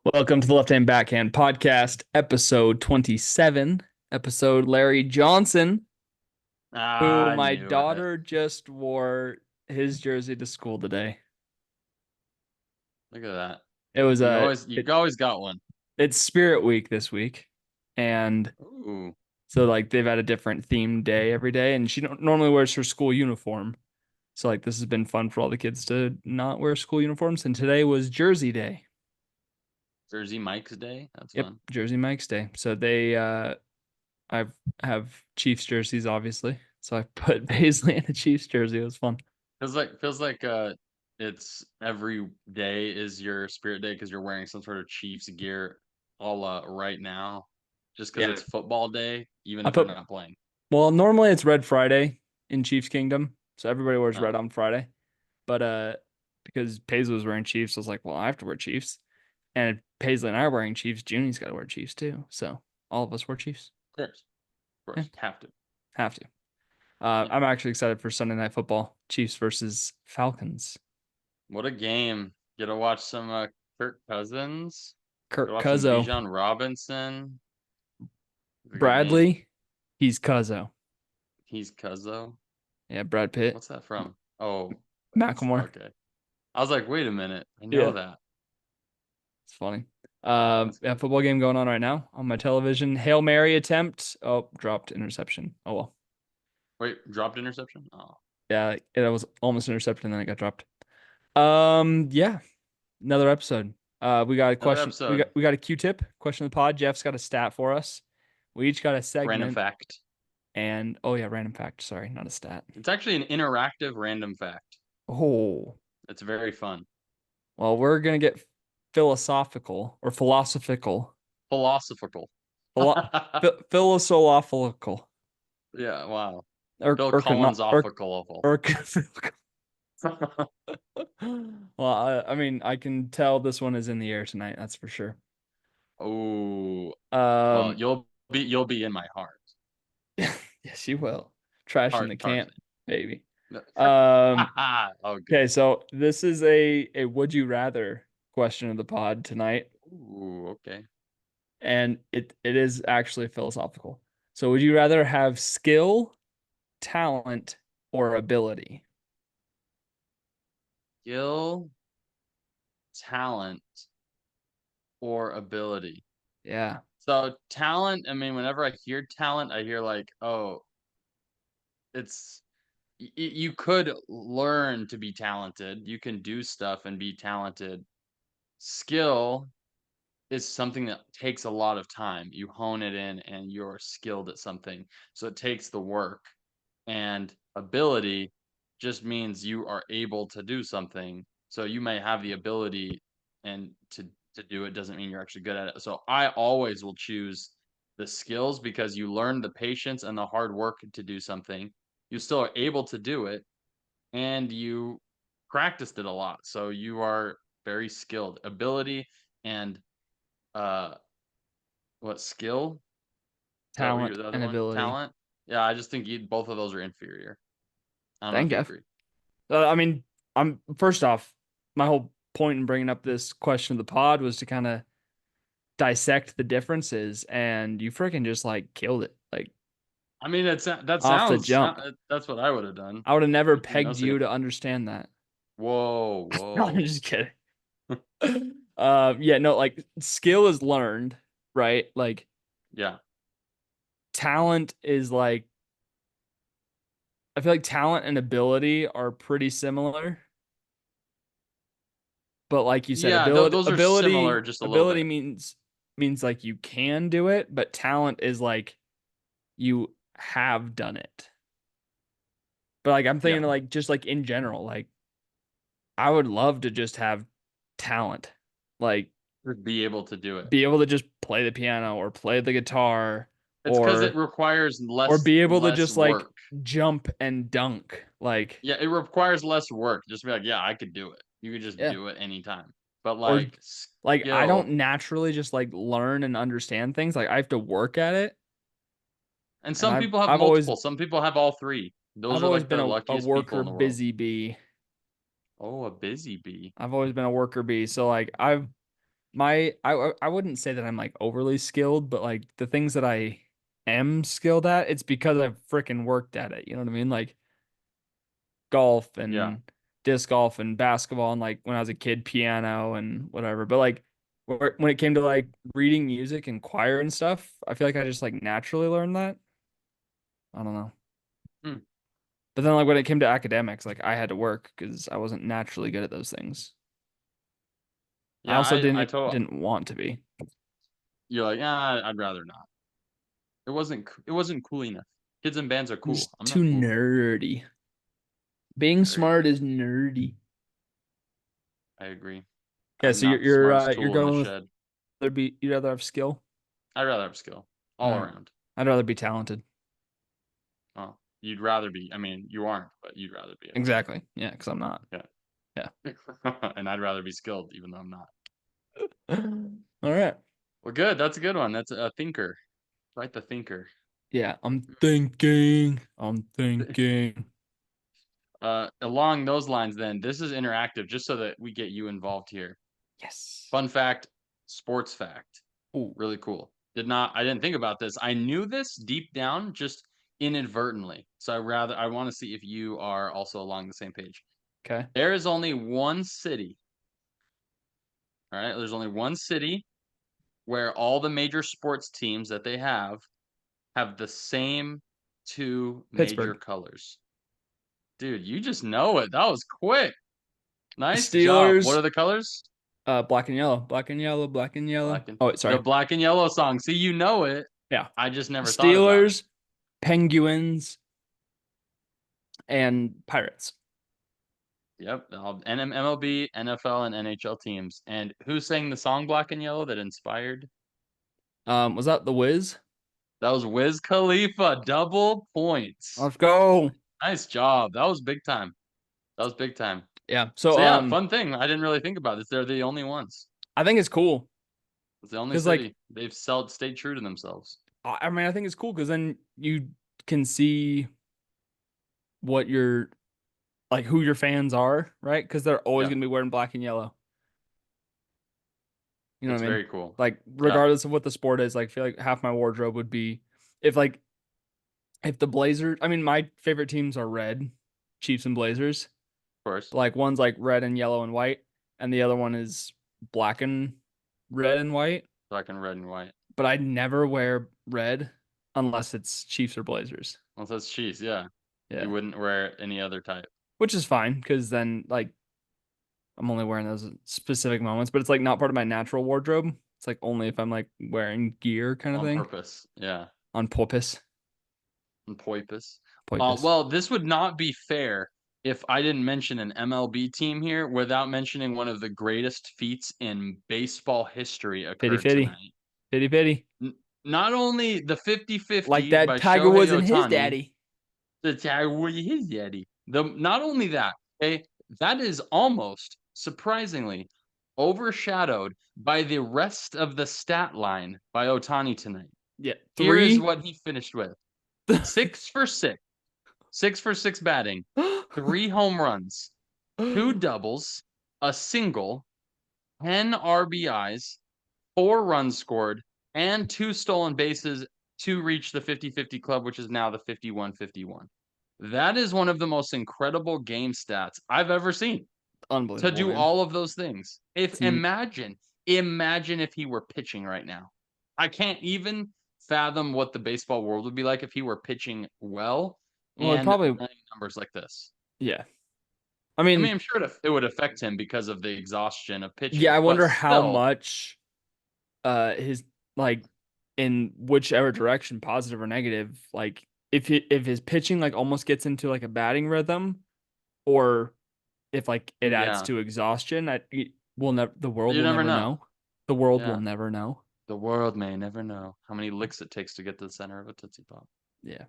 Welcome to the Left Hand Backhand Podcast, episode 27. Episode Larry Johnson, who I my knew it. daughter just wore his jersey to school today. Look at that. It was You've always got one. it's Spirit Week this week, and Ooh, so like they've had a different themed day every day, and she don't normally wears her school uniform. So like this has been fun for all the kids to not wear school uniforms, and today was Jersey Day. Jersey Mike's Day. That's Yep, fun. Jersey Mike's Day. So they I have Chiefs jerseys, obviously. So I put Paisley in a Chiefs jersey. It was fun. Feels like it's every day is your spirit day because you're wearing some sort of Chiefs gear all right now. Just because Yeah. it's football day, even I if they're put not playing. well, normally it's Red Friday in Chiefs Kingdom. So everybody wears red Oh, on Friday. But because Paisley was wearing Chiefs, I was like, well, I have to wear Chiefs. And Paisley and I are wearing Chiefs. Junie's got to wear Chiefs too. So all of us wear Chiefs. of Yeah, course, have to. have to. Yeah. I'm actually excited for Sunday Night Football. Chiefs versus Falcons. What a game. Get to watch some Kirk Cousins. Get to Kirk watch some Cuzzo. Bijan Robinson. It's a good game. Bradley, he's Cuzzo. He's Cuzzo. Yeah, Brad Pitt. What's that from? Oh, that's Macklemore. okay. I was like, wait a minute. I Yeah. know that. It's funny. That's Yeah, good. football game going on right now on my television. Hail Mary attempt. Oh, dropped interception. Oh well. Wait, dropped interception? Oh, Yeah, it was almost intercepted and then it got dropped. Yeah, another episode. We got a another question. We episode. got we got a Q-tip question of the pod. Jeff's got a stat for us. We each got a Random segment fact. and oh yeah, random fact. Sorry, not a stat. It's actually an interactive random fact. Oh, It's very fun. well, we're gonna get philosophical or philosophical. Philosophical. Philo- philosophical Yeah, wow. or Phil or Collins cano- off a colorful. or well, I mean, I can tell this one is in the air tonight. That's for sure. Oh, well, Um, you'll be in my heart. yes, you will. Trash in the camp, Tarzan. baby. No. Um, Oh, good. okay, so this is a would you rather question of the pod tonight, Ooh, okay. and it is actually philosophical. So, would you rather have skill, talent, or ability? Skill, talent, or ability. Yeah, So talent, I mean, whenever I hear talent, I hear like, oh, it's you could learn to be talented. You can do stuff and be talented. Skill is something that takes a lot of time. You hone it in and you're skilled at something. So it takes the work. And ability just means you are able to do something. So you may have the ability and to do it doesn't mean you're actually good at it. So I always will choose the skills because you learn the patience and the hard work to do something. You still are able to do it and you practiced it a lot. So you are very skilled. Ability and uh what skill? Is that what you're talent the other and one? ability. Talent? Yeah, I just think both of those are inferior. I don't know Thank if you you. agree. I mean, I'm first off, my whole point in bringing up this question of the pod was to kind of dissect the differences, and you freaking just like killed it, like I mean, that off the sounds jump. that's what I would have done. I would have never You know, pegged so you to understand that. whoa, No, I'm whoa. just kidding. Yeah, no, like skill is learned, right? Like Yeah. talent is like I feel like talent and ability are pretty similar, but like you said, Yeah, those are similar just a little ability bit. means like you can do it, but talent is like you have done it. But like I'm Yeah. thinking like just like in general, like I would love to just have talent. Like To be able to do it. be able to just play the piano or play the guitar It's because it or requires be able to less just like work. jump and dunk. Like Yeah, it requires less work. Just be like, yeah, I could do it. You could just yeah. do it anytime. But Or like like I don't skill, naturally just like learn and understand things. Like I have to work at it. and And some people have I've always multiple. Some people have all three. Those I've are always like been the a luckiest people worker in the world. busy bee. Oh, a busy bee. I've always been a worker bee. So like I've I wouldn't say that I'm like overly skilled, but like the things that I am skilled at, it's because I've freaking worked at it. You know what I mean? Like golf Yeah. and disc golf and basketball and like when I was a kid, piano and whatever. But like when it came to like reading music and choir and stuff, I feel like I just like naturally learned that. I don't know. Hmm. But then like when it came to academics, like I had to work because I wasn't naturally good at those things. I Yeah, also I told didn't want to be. you're like, "Ah, I'd rather not." It wasn't cool enough. Kids in bands are It's cool. I'm too not cool. nerdy. Being Very smart nerdy. is nerdy. I agree. Yeah, I'm so not the smartest you're tool in the going with shed. you'd rather have skill. I'd rather have skill All all right. around. I'd rather be talented. Well, you'd rather be. I mean, you aren't, but you'd rather be, I think. Exactly. Yeah, because I'm not. Yeah. Yeah. And I'd rather be skilled, even though I'm not. All right. Well, good. That's a good one. That's a thinker. Right, the thinker. Yeah, I'm thinking. I'm thinking. Along those lines, then, this is interactive, just so that we get you involved here. Yes. Fun fact, sports fact. Ooh. Really cool. I didn't think about this. I knew this deep down, just inadvertently. So I want to see if you are also along the same page. Okay. There is only one city. All right. There's only one city where all the major sports teams that they have the same two major Pittsburgh. colors. Dude, you just know it. That was quick. Nice job. What Steelers. are the colors? Black and yellow. Black and yellow. Black and yellow. Black and Oh, the sorry. black and yellow song. See, you know it. Yeah. I just never thought about it. Steelers, Penguins, and Pirates. Yep, MLB, NFL, and NHL teams. And who sang the song "Black and Yellow" that inspired? Was that the Wiz? That was Wiz Khalifa. Double points. Let's go. Nice job. That was big time. That was big time. Yeah. So So yeah, fun thing. I didn't really think about this. They're the only ones. I think it's cool It's the only because like city. They've stayed true to themselves. I mean I think it's cool because then you can see what your like who your fans are, right? Because they're always Yeah, gonna be wearing black and yellow. You know it's what I mean? very cool. Like Yeah, of regardless of what the sport is, like I feel like half my wardrobe would be if like if the Blazers. I mean, my favorite teams are red, Chiefs and Blazers. course. But like one's like red and yellow and white, and the other one is black and red and white. Black and red and white. But I never wear red unless it's Chiefs or Blazers. Well, that's cheese. Yeah, you Yeah, wouldn't wear any other type. which is fine because then like I'm only wearing those at specific moments, but it's like not part of my natural wardrobe. It's like only if I'm like wearing gear kind of On thing purpose. Yeah, on purpose. and poipus. Purpose. Well, this would not be fair if I didn't mention an MLB team here without mentioning one of the greatest feats in baseball history Pity occurred pity. tonight. Pity pity. Not only the Like 50-50 that by Tiger Shohei Woods and his Ohtani, daddy. the Jaguar his daddy. Not only that, okay, that is almost surprisingly overshadowed by the rest of the stat line by Ohtani tonight. Yeah. Here is Three. what he finished with: 6 for 6, 6 for 6 batting, 3 home runs, 2 doubles, a single, 10 RBIs, 4 runs scored, and 2 stolen bases to reach the 50-50 club, which is now the 51-51. That is one of the most incredible game stats I've ever seen, to Unbelievable, do man. all of those things. If It's imagine if he were pitching right now. I can't even fathom what the baseball world would be like if he were pitching well well, it and probably running numbers like this. yeah. I I mean, mean, I'm sure it would affect him because of the exhaustion of yeah, pitching, I but wonder how still, much his like in whichever direction, positive or negative, like if his pitching like almost gets into like a batting rhythm or if like it adds yeah, to exhaustion, we'll never the world you will never never know. know. The world will Yeah, never know. the world may never know how many licks it takes to get to the center of a Tootsie Pop. Yeah.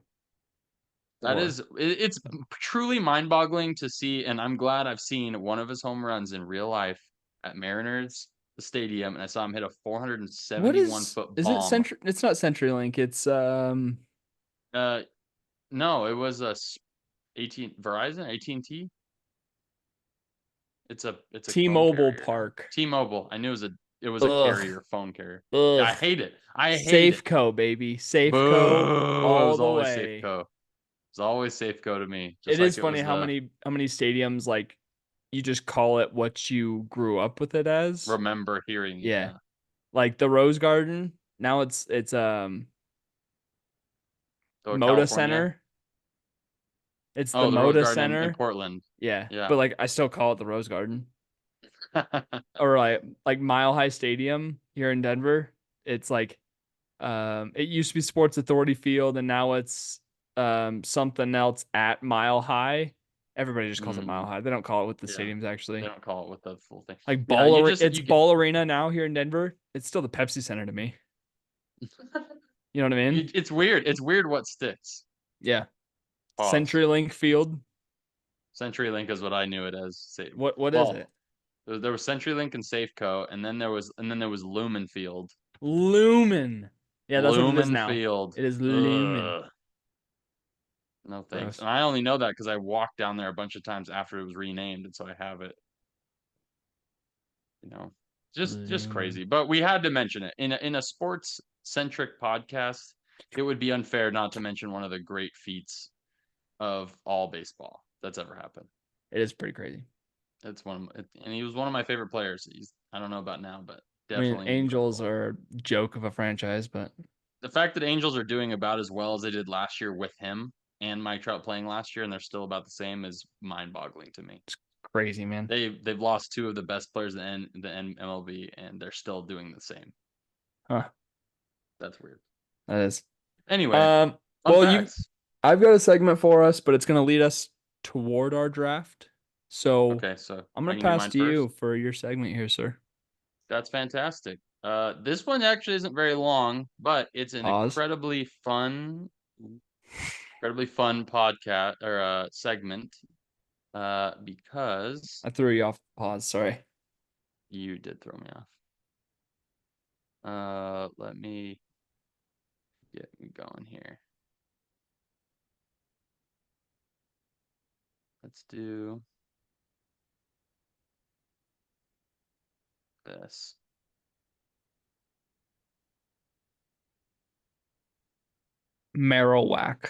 That Or is, it's truly mind-boggling to see, and I'm glad I've seen one of his home runs in real life at Mariners the stadium, and I saw him hit a what 471 foot is it bomb. Century? It's not CenturyLink. It's Uh, no, it was a 18 Verizon, AT&T. It's a phone T-Mobile carrier now. Park. T-Mobile. I knew it was a it was a Ugh. carrier, phone carrier. Yeah, I Ugh. hate it. I hate it. Safeco, baby. Safeco Boo! It all was the always way. Safeco. It was always Safeco to me, just It like is it funny was the how many stadiums like you just call it what you grew up with it as. remember hearing. Yeah. Yeah, Like the Rose Garden, now it's so Moda California. Center. It's the Oh, the Rose Moda Garden in Center. Portland. Yeah. Yeah. But like I still call it the Rose Garden. Or like Mile High Stadium here in Denver. It's like it used to be Sports Authority Field and now it's something else at Mile High. Everybody just calls it Mile Mm, High. They don't call it with the yeah. stadiums They actually. don't call it with the full thing. Like Yeah, it's you get Ball Arena now here in Denver. It's still the Pepsi Center to me. You know what I mean? it's weird. It's weird what sticks. Yeah. Pause. CenturyLink Field. CenturyLink is what I knew it as. Say, What is it? well, there was CenturyLink and Safeco, and then there was Lumen Field. Lumen. Yeah, that's what it is Lumen now. Field. It is Lumen. Ugh. No thanks. Gross. And I only know that because I walked down there a bunch of times after it was renamed, and so I have it. You know, just Lumen. crazy. But we had to mention it in a sports centric podcast. It would be unfair not to mention one of the great feats of all baseball that's ever happened. It is pretty crazy. It's and he was one of my favorite players. He's I don't know about now, but I mean, definitely Angels incredible. are a joke of a franchise, but The fact that Angels are doing about as well as they did last year with him and Mike Trout playing last year, and they're still about the same, is mind-boggling to me. crazy, man. They've lost two of the best players in the MLB, and they're still doing the same. Huh. That's weird. That is. Anyway, Um, fun well, facts. I've got a segment for us, but it's going to lead us toward our draft. So Okay, so I'm going I to can do pass mine to you first. for your segment here, sir. That's fantastic. This one actually isn't very long, but it's an Pause. incredibly fun podcast or segment. Because I threw you off pause. Sorry. you did throw me off. Let me get me going here. Let's do this. Marowak.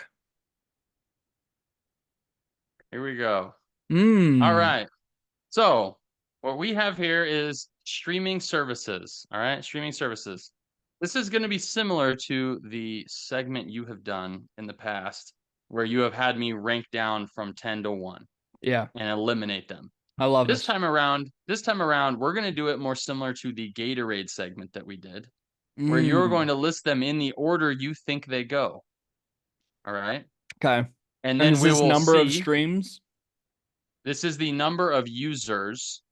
Here we go. All Mmm. right. So what we have here is streaming services. All right, streaming services. This is going to be similar to the segment you have done in the past, where you have had me rank down from 10 to 1 Yeah, and eliminate them. I love this. This time around, we're going to do it more similar to the Gatorade segment that we did, where you're going Mmm. to list them in the order you think they go. All right. Okay. And And then is we this will number of see streams? this is the number of users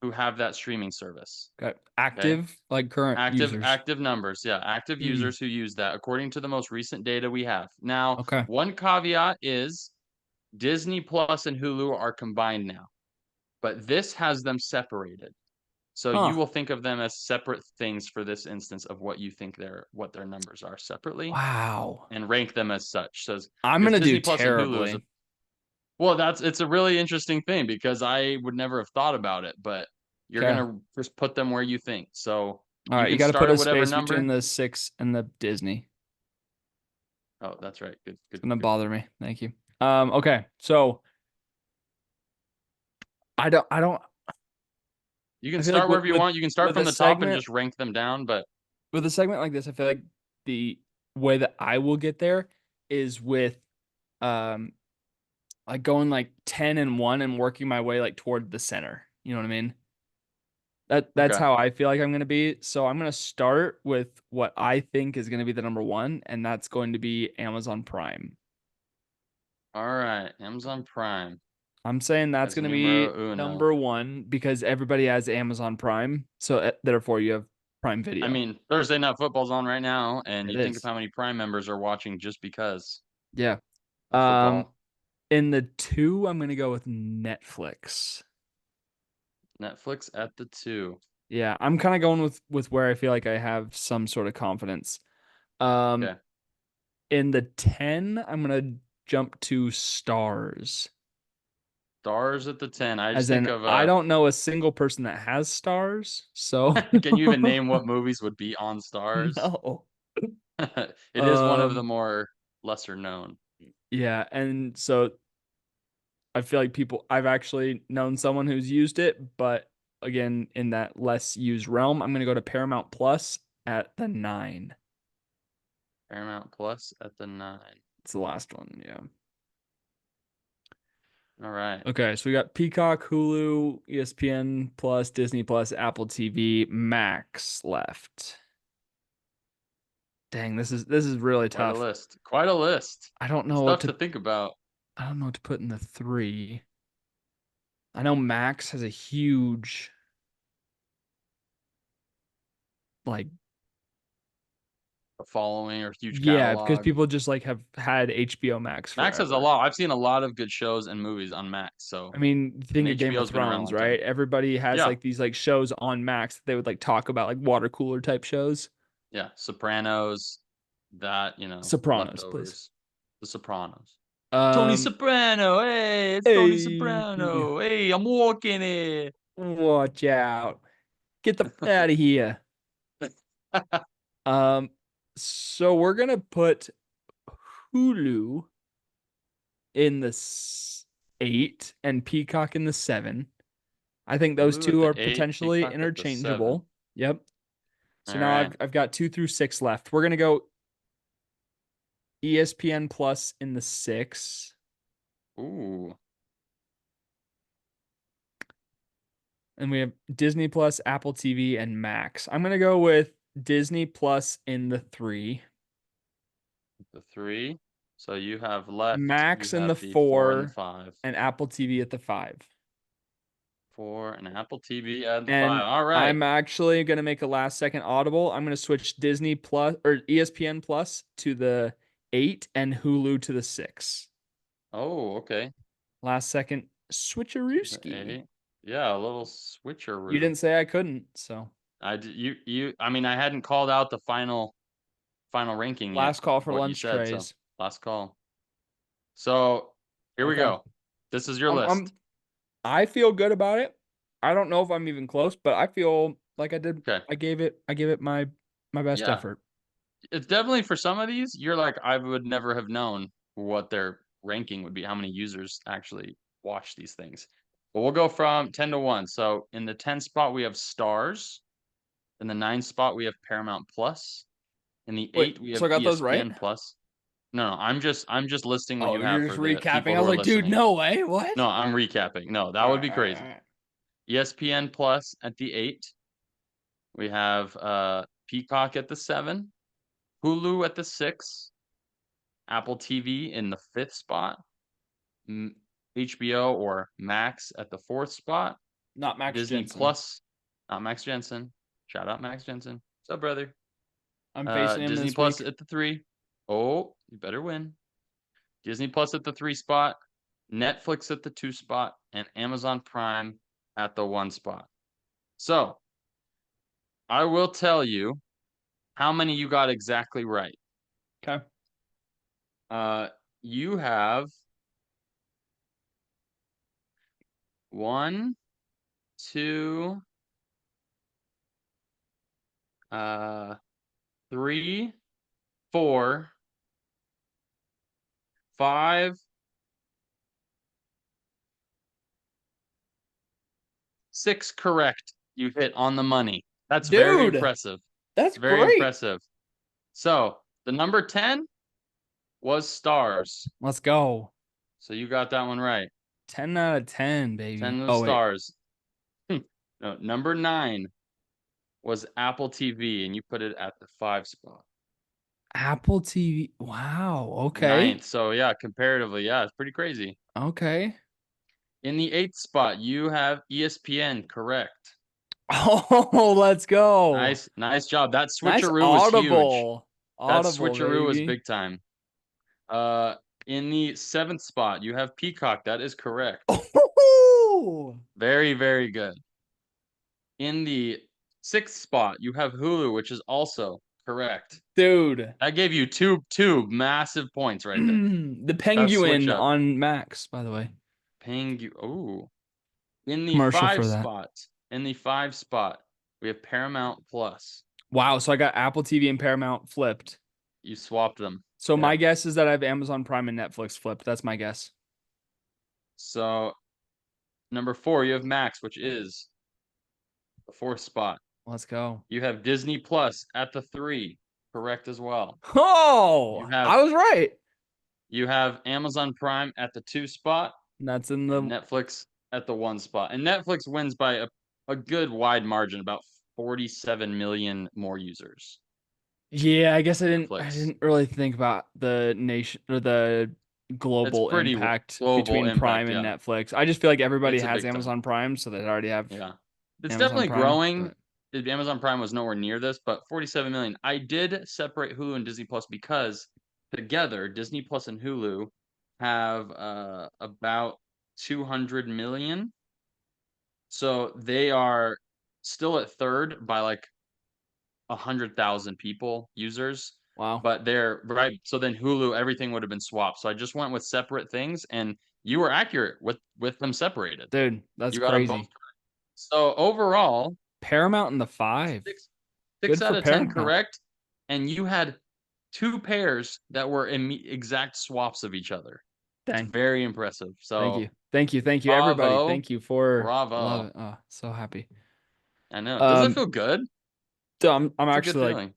who have that streaming service. Okay. Okay. Active, like current users. Active numbers. Yeah. Active Mm. users who use that according to the most recent data we have. Now, Okay. one caveat is Disney Plus and Hulu are combined now, but this has them separated. So you Huh. will think of them as separate things for this instance of what their numbers are separately Wow. and rank them as such. So I'm because gonna do Disney Plus and Hulu is a terribly. well, it's a really interesting thing because I would never have thought about it, but you're Okay. gonna just put them where you think. So All you right. You can got to start put at a whatever space between number. the 6 and the Disney. Oh, that's right. Good, It's good, gonna good. bother me. Thank you. Okay. So I don't. You can I feel like start wherever you want. You can start with from a the top and segment just rank them down, but with a segment like this, I feel like the way that I will get there is with um like going like 10 and 1 and working my way like toward the center. You know what I mean? That's okay. how I feel like I'm gonna be. So I'm gonna start with what I think is gonna be the number one, and that's going to be Amazon Prime. All right. Amazon Prime I'm saying that's as gonna be numero uno. number one because everybody has Amazon Prime. So therefore you have Prime I Video. mean, Thursday Night Football's on right now, and It you think of is. how many Prime members are watching just because Yeah. of Um, football. in the two, I'm gonna go with Netflix. Netflix at the 2. Yeah, I'm kind of going with where I feel like I have some sort of confidence. Um, Okay. in the 10, I'm gonna jump to Stars. Stars at the 10. I just As think in, of I don't know a single person that has stars. So can you even name what movies would be on Stars? no. It is one of the Um, more lesser known. yeah, and so I feel like I've actually known someone who's used it, but again, in that less used realm, I'm gonna go to Paramount Plus at the 9. Paramount Plus at the 9. It's the last one, yeah. All right. Okay, so we got Peacock, Hulu, ESPN Plus, Disney Plus, Apple TV, Max left. Dang, this is really Quite a tough. list. Quite a list. I don't know It's what tough to to think about. I don't know what to put in the 3. I know Max has a huge like A following or huge yeah, because catalog. people just like have had HBO Max Max has a forever. lot. I've seen a lot of good shows and movies on Max. So, I mean, and think of Game of HBO's been around a Thrones, long time. right? Everybody has Yeah. like these like shows on Max that they would like talk about like water cooler type shows. Yeah. Sopranos, that, Sopranos, please. leftovers. The Sopranos. Tony Um, Soprano. Hey, it's Tony hey, Soprano. Hey, I'm walking it. watch out. Get the out of here. Um, so we're gonna put Hulu in the 8 and Peacock in the 7. I think those Hulu at two the are 8, potentially Peacock at the 7. interchangeable. Yep. All So now right. I've got 2 through 6 left. We're gonna go ESPN Plus in the 6, Ooh, and we have Disney Plus, Apple TV, and Max. I'm gonna go with Disney Plus in the 3, the 3. So you have left, you Max in the have the 4 and the 4, 5. and Apple TV at the 5. 4 and Apple TV at the 5. And All right. I'm actually gonna make a last second audible. I'm gonna switch Disney Plus or ESPN Plus to the 8 and Hulu to the 6. Oh, okay. Last second The switcherooski. 8. Yeah, a little You switcheroo. didn't say I couldn't, so I mean, I hadn't called out the final ranking yet last call of for what you lunch said, so trays. last call. So, here we Okay. go. This is your I'm list. I'm I feel good about it. I don't know if I'm even close, but I feel like I did. Okay. I gave it my best Yeah. effort. It's definitely for some of these, you're like, I would never have known what their ranking would be, how many users actually watch these things. But we'll go from 10 to 1. So in the 10 spot, we have Stars. In the 9 spot, we have Paramount Plus. In the Wait, 8, we so have I got those right? ESPN Plus. No, I'm just listing what Oh, you have you're for just the recapping. people I who was are like, dude, listening. no way. What? No, I'm recapping. No, that All would right, be all right, crazy. all right. ESPN Plus at the 8. We have Peacock at the 7. Hulu at the 6. Apple TV in the 5th spot. HBO or Max at the 4th spot. Not Max Disney Jensen. Plus, not Max Jensen. Shout out Max Jensen. What's up, brother? I'm facing him Disney this Plus week. at the 3. Oh, you better win. Disney Plus at the 3 spot. Netflix at the 2 spot. And Amazon Prime at the 1 spot. So, I will tell you how many you got exactly right. Okay. You have 1, 2, 3, 4, 5, 6 correct. You hit on the money. That's very Dude, impressive. that's Very great. impressive. So, the number 10 was Stars. Let's go. So you got that one right. 10 out of 10, 10 baby. was Oh, wait. Stars. No, number 9 was Apple TV, and you put it at the 5 spot. Apple TV. Wow. Okay. Ninth. So yeah, comparatively, yeah, it's pretty crazy. Okay. In the 8th spot, you have ESPN, correct. Oh, let's go. Nice job. That Nice switcheroo was huge. audible. That Audible, switcheroo was baby. big time. In the 7th spot, you have Peacock. That is correct. Oh, Very, very good. In the 6th spot, you have Hulu, which is also correct. dude. That gave you two massive points right there. The That switch penguin up. on Max, by the way. paying you. Ooh, in the Commercial five for that. spot. In the five spot, we have Paramount Plus. Wow. So I got Apple TV and Paramount flipped. You swapped them. So my Yeah. guess is that I have Amazon Prime and Netflix flipped. That's my guess. So number 4, you have Max, which is the fourth spot. Let's go. You have Disney Plus at the 3, correct as well. You Oh, have I was right. you have Amazon Prime at the 2 spot And that's in and the Netflix at the 1 spot. And Netflix wins by a good wide margin, about 47 million more users. Yeah, I guess I Netflix. didn't really think about the nation or the It's global pretty impact global between Prime impact, and yeah. Netflix. I just feel like everybody It's a has big time. Amazon Prime, so they already have Yeah. It's Amazon definitely Prime. growing. But Amazon Prime was nowhere near this, but 47 million. I did separate Hulu and Disney Plus because together Disney Plus and Hulu have about 200 million. So they are still at third by like 100,000 people, users, wow, but they're right. So then Hulu, everything would have been swapped. So I just went with separate things, and you were accurate with them separated. dude, that's You got them both. crazy. So overall, Paramount in the five. six six Good out for of 10 Paramount. correct, and you had two pairs that were exact swaps of each other. It's Dang. very impressive. Thank So you. Thank you. Thank you, everybody. bravo, Thank you for love bravo. it. Oh, so happy. I know. Does it Um, feel good? so I'm It's a good actually feeling.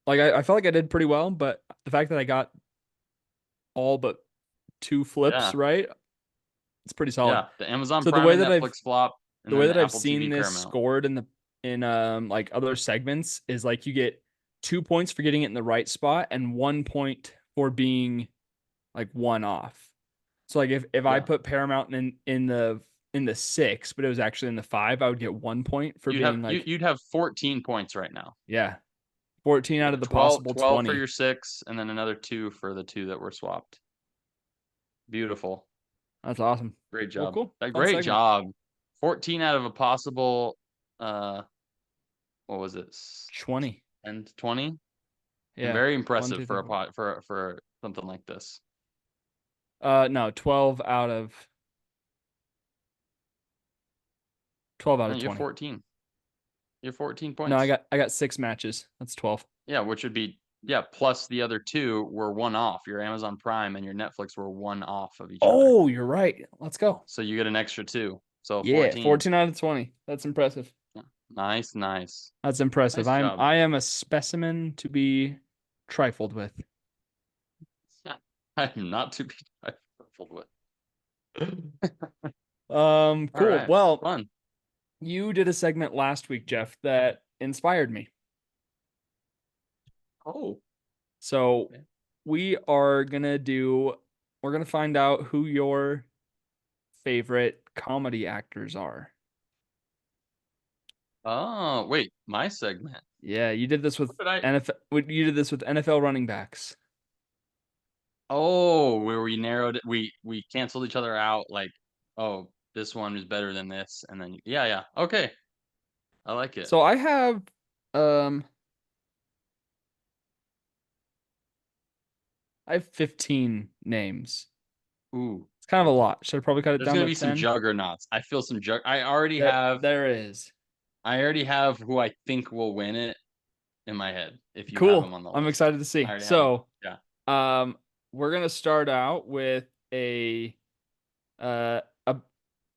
I felt like I did pretty well, but the fact that I got all but two flips Yeah, right, it's pretty solid. yeah. The Amazon So Prime and Netflix flop, and the way then the that I've Apple seen TV this Paramount. scored in the in like other segments is like you get 2 points for getting it in the right spot and 1 point for being like one off. So like if I Yeah, put Paramount in the six, but it was actually in the five, I would get 1 point for you'd being have like, you'd have 14 points right now. yeah, 14 out Yeah, of the 12, possible 12 for 20. your 6, and then another 2 for the 2 that were swapped. Beautiful. That's awesome. Great Well, job. cool. Fun Great segment. job. 14 out of a possible uh what was it? 20. 10 to 20? Yeah. Very One, impressive two, for three, a four. pot for something like this. No, 12 out No, of you have 20. 14. You have 14 No, points. I got six matches. That's 12. Yeah, which would be yeah, plus the other 2 were one off. Your Amazon Prime and your Netflix were one off of each other. Oh, you're right. Let's go. So you get an extra 2. So Yeah, 14. 14 out of 20. That's impressive. Yeah. Nice, nice. That's impressive. Nice job. I am a specimen to be trifled with. I'm not to be trifled with. All Cool. right. Well, Fun. you did a segment last week, Jeff, that inspired me. Oh. So Okay. we are gonna we're gonna find out who your favorite comedy actors are. Oh, wait, my segment. Yeah, you did this with What did I NFL. You did this with NFL running backs. Oh, where we narrowed it, we canceled each other out like, oh, this one is better than this, and then yeah, yeah. Okay. I like it. So um I have 15 names. Ooh, It's kind of a 15. lot. Should I probably cut it There's down gonna to be some 10? juggernauts. I feel some jug There is. I already have who I think will win it in my head if you have them Cool. on the I'm list. excited to I see. already have them. So, Yeah. um, we're gonna start out with a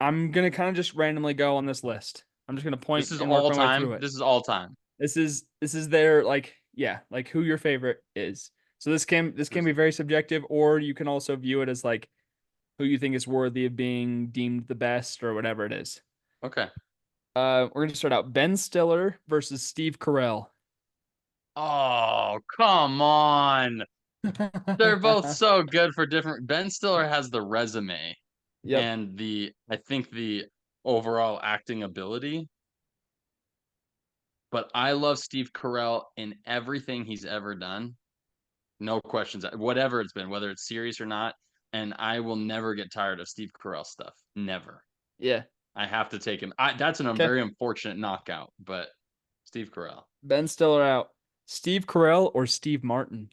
I'm gonna kind of just randomly go on this list. I'm just gonna This point is and work all my way through time. it. This is all time. This is their like yeah, like who your favorite is. So this can This be very subjective, or you can also view it as like who you think is worthy of being deemed the best or whatever it is. Okay. We're gonna start out Ben Stiller versus Steve Carell. Oh, come on. They're both so good for different Ben Stiller has the resume Yep. and I think the overall acting ability, but I love Steve Carell in everything he's ever done. No questions. Whatever it's been, whether it's serious or not, and I will never get tired of Steve Carell stuff. Never. Yeah. I have to take him. That's a Okay. very unfortunate knockout, but Steve Carell. Ben Stiller out. Steve Carell or Steve Martin?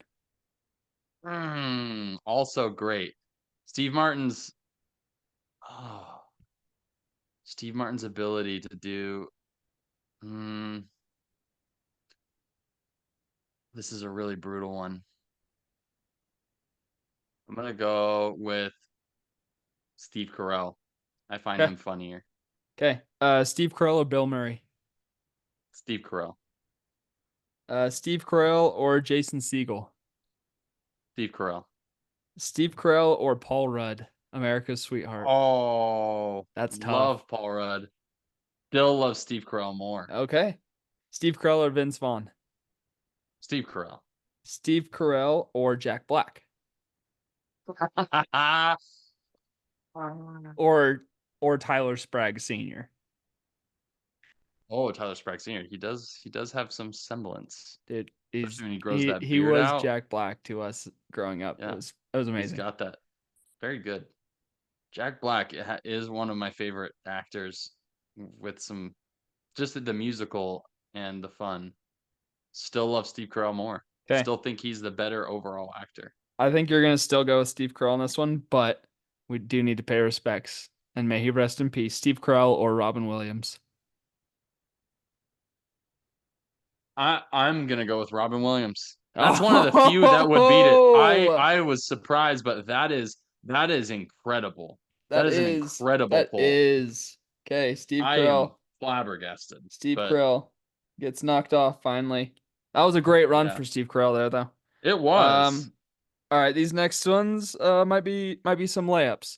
Also great. Steve Martin's Oh, Steve Martin's ability to do. Mm, this is a really brutal one. I'm gonna go with Steve Carell. I find Okay. him funnier. Okay. Steve Carell or Bill Murray? Steve Carell. Steve Carell or Jason Segel? Steve Carell. Steve Carell or Paul Rudd? America's Sweetheart. Oh, That's tough. love Paul Rudd. Still love Steve Carell more. Okay. Steve Carell or Vince Vaughn? Steve Carell. Steve Carell or Jack Black? Or Tyler Spragg Sr. Oh, Tyler Sprague Sr. He does have some semblance, Dude, especially when he grows he that he beard was out. Jack Black to us growing up. Yeah, It was he's amazing. got that. Very good. Jack Black is one of my favorite actors with some just the musical and the fun. Still love Steve Carell more. Okay. Still think he's the better overall actor. I think you're gonna still go with Steve Carell on this one, but we do need to pay respects. And may he rest in peace. Steve Carell or Robin Williams. I'm gonna go with Robin Williams. That's one of the few that would beat it. I Oh, I was surprised, but that is incredible. That that is an is incredible that pull. is okay. Steve I Carell. am flabbergasted. Steve But Carell gets knocked off finally. That was a great run yeah, for Steve Carell there, though. it was All right, these next ones might be some layups.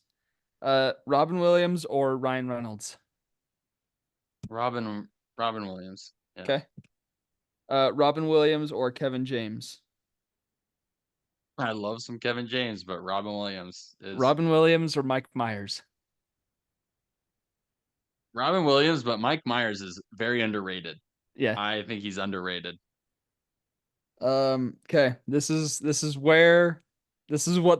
Robin Williams or Ryan Reynolds. Robin Robin Williams. Yeah. Okay. Robin Williams or Kevin James. I love some Kevin James, but Robin Williams is Robin Williams or Mike Myers. Robin Williams, but Mike Myers is very underrated. Yeah. I think he's underrated. Okay. This is what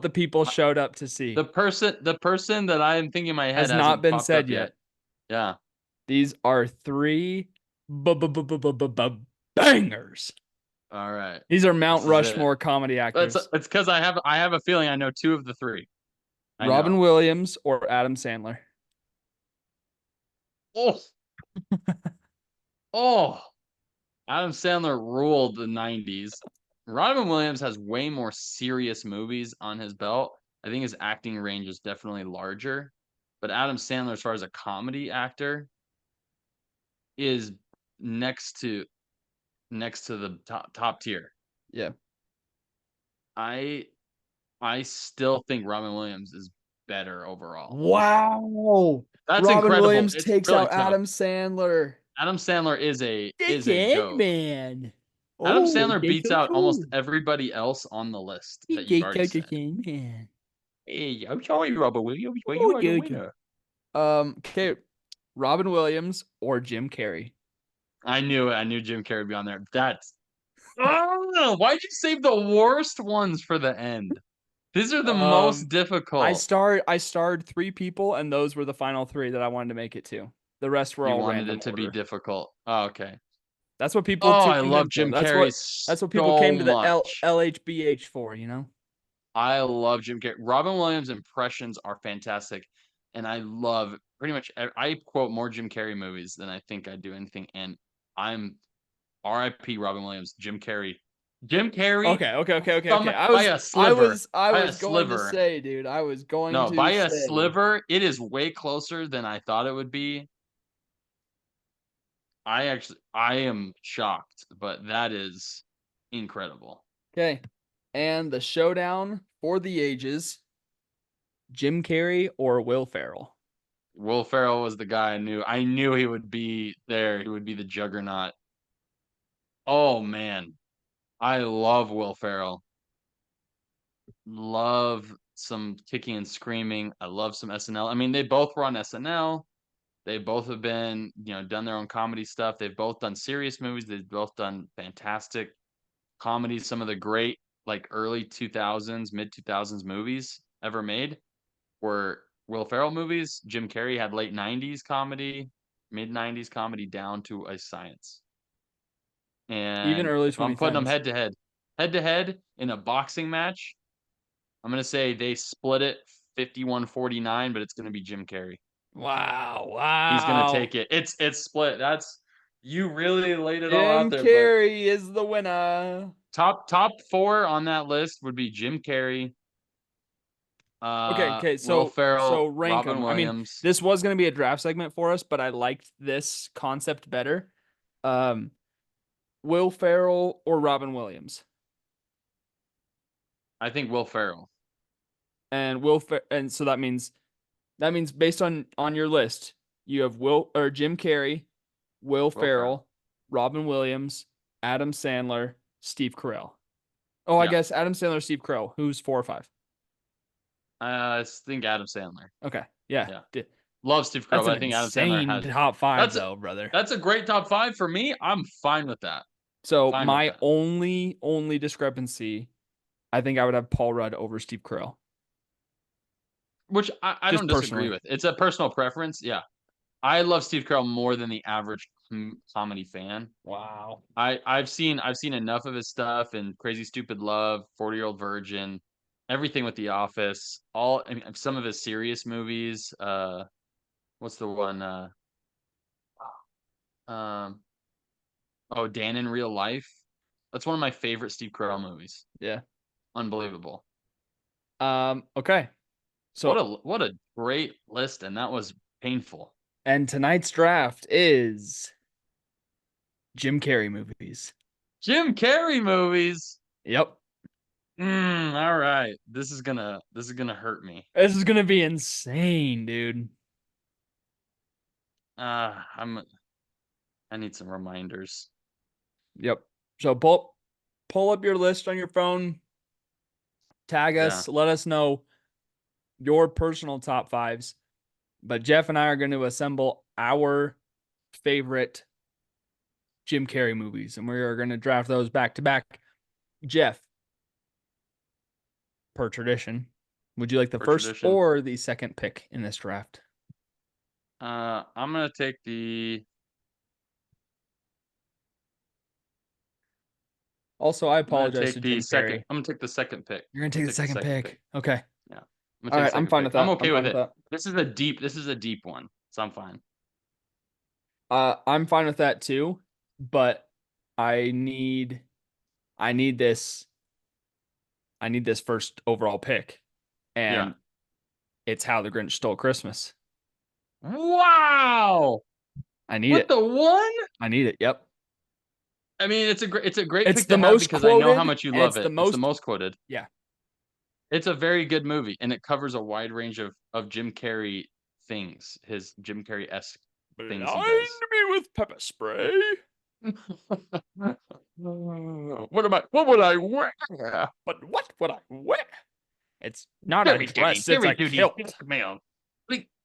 the people Uh, showed up to see. the person that I'm thinking in my head Has not hasn't been popped said up yet. yet. Yeah. These are three bangers. All right. These are Mount This is it. Rushmore comedy actors. It's because I have a feeling I know two of the three. I Robin know. Williams or Adam Sandler. Oh, oh. Adam Sandler ruled the 90s. Robin Williams has way more serious movies on his belt. I think his acting range is definitely larger. But Adam Sandler, as far as a comedy actor, is next to next to the top tier. Yeah. I I still think Robin Williams is better overall. Wow. That's Robin incredible. Williams It's takes really out tough. Adam Sandler. Adam Sandler is a The is a Tin goat. Man. Adam Oh, Sandler that's beats so out almost cool. everybody else on the list He that you've takes already out the said. Tin Man. Hey, I'm sorry, Robert Williams, but Oh, you are the good. winner. Okay. Robin Williams or Jim Carrey. I knew it. I knew Jim Carrey would be on there. That's oh, why'd you save the worst ones for the end? These are the most Um, difficult. I starred three people, and those were the final three that I wanted to make it to. The rest were You all wanted random it to be order. difficult. Oh, okay. That's what people Oh, I tuned in love for. Jim Carrey That's what people so came to the much. LHBH for, you know? I love Jim Carrey. Robin Williams impressions are fantastic, and I love pretty much. I quote more Jim Carrey movies than I think I do anything. And I'm R.I.P. Robin Williams. Jim Carrey. Jim Carrey, Okay. by a sliver, I by a was going to sliver. say, dude, I was going No, to by a say, sliver, it is way closer than I thought it would be. I am shocked, but that is incredible. okay. And the showdown for the ages, Jim Carrey or Will Ferrell. Will Ferrell was the guy I knew. I knew he would be there. He would be the juggernaut. Oh man, I love Will Ferrell. Love some kicking and screaming. I love some SNL. I mean, they both were on SNL. They both have been, done their own comedy stuff. They've both done serious movies. They've both done fantastic comedies. Some of the great, like early 2000s, mid 2000s movies ever made were Will Ferrell movies. Jim Carrey had late 90s comedy, mid 90s comedy down to a science. Even And early if I'm putting them 2010s. head to head in a boxing match, I'm going to say they split it 51-49, but it's gonna be Jim Carrey. Wow, He's gonna wow. take it. It's split. That's you really laid it all out Jim there, but Carrey is the winner. top 4 on that list would be Jim Carrey, Okay, okay. Will So Ferrell, rank Robin them. I mean, Williams. this was going to be a draft segment for us, but I liked this concept better. Um, Will Ferrell or Robin Williams, I think Will Ferrell. and so that means based on your list, you have Will or Jim Carrey, Will Will Ferrell. Ferrell, Robin Williams, Adam Sandler, Steve Carell. Oh, I Yeah. guess Adam Sandler, Steve Carell. Who's 4 or 5? I think Adam Sandler. Okay, yeah. Yeah. Love Steve Carell, That's but an I think Adam Sandler insane has top five, that's though, brother. that's a great top 5 for me. I'm fine with that. So Fine with my that. only discrepancy, I think I would have Paul Rudd over Steve Carell, Which I just don't disagree personally. with. It's a personal preference. Yeah. I love Steve Carell more than the average comedy fan. Wow. I've seen enough of his stuff and Crazy Stupid Love, 40-Year-Old Virgin, everything with The Office, all I mean, some of his serious movies. What's the one? Um, oh, Dan in Real Life. That's one of my favorite Steve Carell movies. Yeah. Unbelievable. Okay. So What a great list, and that was painful. and tonight's draft is Jim Carrey movies. Jim Carrey movies. Yep. All right. This is gonna hurt me. This is gonna be insane, dude. I'm I need some reminders. Yep. So pull up your list on your phone, tag Yeah. us, let us know your personal top fives. But Jeff and I are going to assemble our favorite Jim Carrey movies, and we are going to draft those back to back. Jeff, per tradition, would you like the For first tradition. or the second pick in this draft? I'm gonna take the Also, I I'm gonna apologize take to the Jim second. Carrey. I'm gonna take the second pick. You're going to I'm take gonna the take the second second pick. pick. Okay. Yeah. I'm gonna All take the right. I'm second fine pick. with I'm that. I'm okay fine with with it. that. This is a deep one, so I'm fine. I'm fine with that too, but I need I need this I need this first overall pick, Yeah. and it's How the Grinch Stole Christmas. Wow! I need What it. the one? I need it. Yep. I mean, it's a great It's pick the to have most because I know how quoted, much you and love it's the it. It's the most, most quoted. yeah. It's a very good movie, and it covers a wide range of Jim Carrey things, his Jim Carrey-esque things he Blind does. me with pepper spray. What would I wear? But what would I wear? It's not a Jerry Duty, dress, it's Jerry a Duty, kilt. pink mail,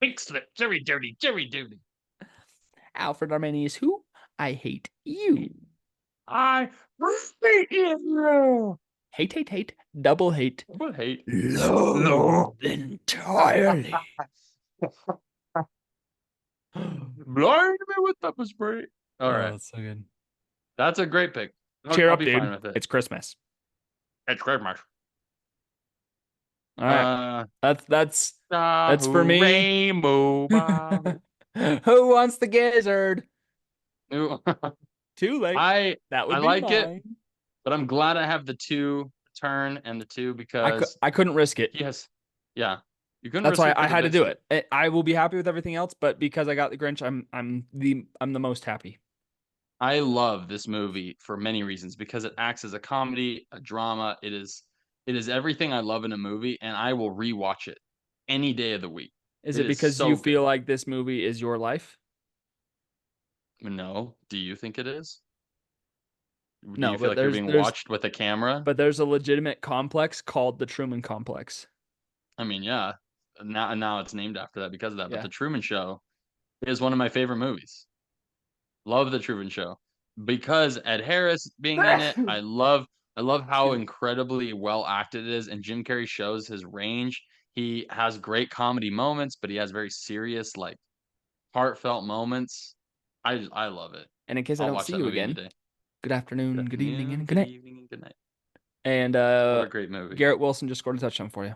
pink slip, Jerry Duty, Jerry Duty. Alfred Arminius, who? I hate you. I hate you. Hate, hate, hate, double hate. What hate? Love No. entirely. Blind me with pepper spray. All Oh, right, that's so good. that's a great pick. I'll, Cheer I'll up, be fine dude. with it. It's Christmas. It's Christmas. All right. Uh, That's for Yahoo me. Rainbow Bob. Who wants the gizzard? Ooh, Too late. I That I would be like it, mine. but I'm glad I have the two turn and the two because I couldn't risk it. yes, yeah, you couldn't That's risk why it for I the had to do biscuit. it. I will be happy with everything else, but because I got the Grinch, I'm the most happy. I love this movie for many reasons because it acts as a comedy, a drama. It is everything I love in a movie, and I will rewatch it any day of the week. Is It it is because you so feel good. like this movie is your life? No, do you think it is? Do No, you feel but like you're there's being there's watched with a camera? but there's a legitimate complex called the Truman Complex. I mean, yeah. Now it's named after that because of that. But Yeah. The Truman Show is one of my favorite movies. Love The Truman Show because Ed Harris being in it. I love how Excuse me. incredibly well acted it is, and Jim Carrey shows his range. He has great comedy moments, but he has very serious, like heartfelt moments. I love it. And in case I I'll don't watch see that you movie any again, day. good Good afternoon, good evening, afternoon, and good good night. evening, and good night. And What a great movie. Garrett Wilson just scored a touchdown for you.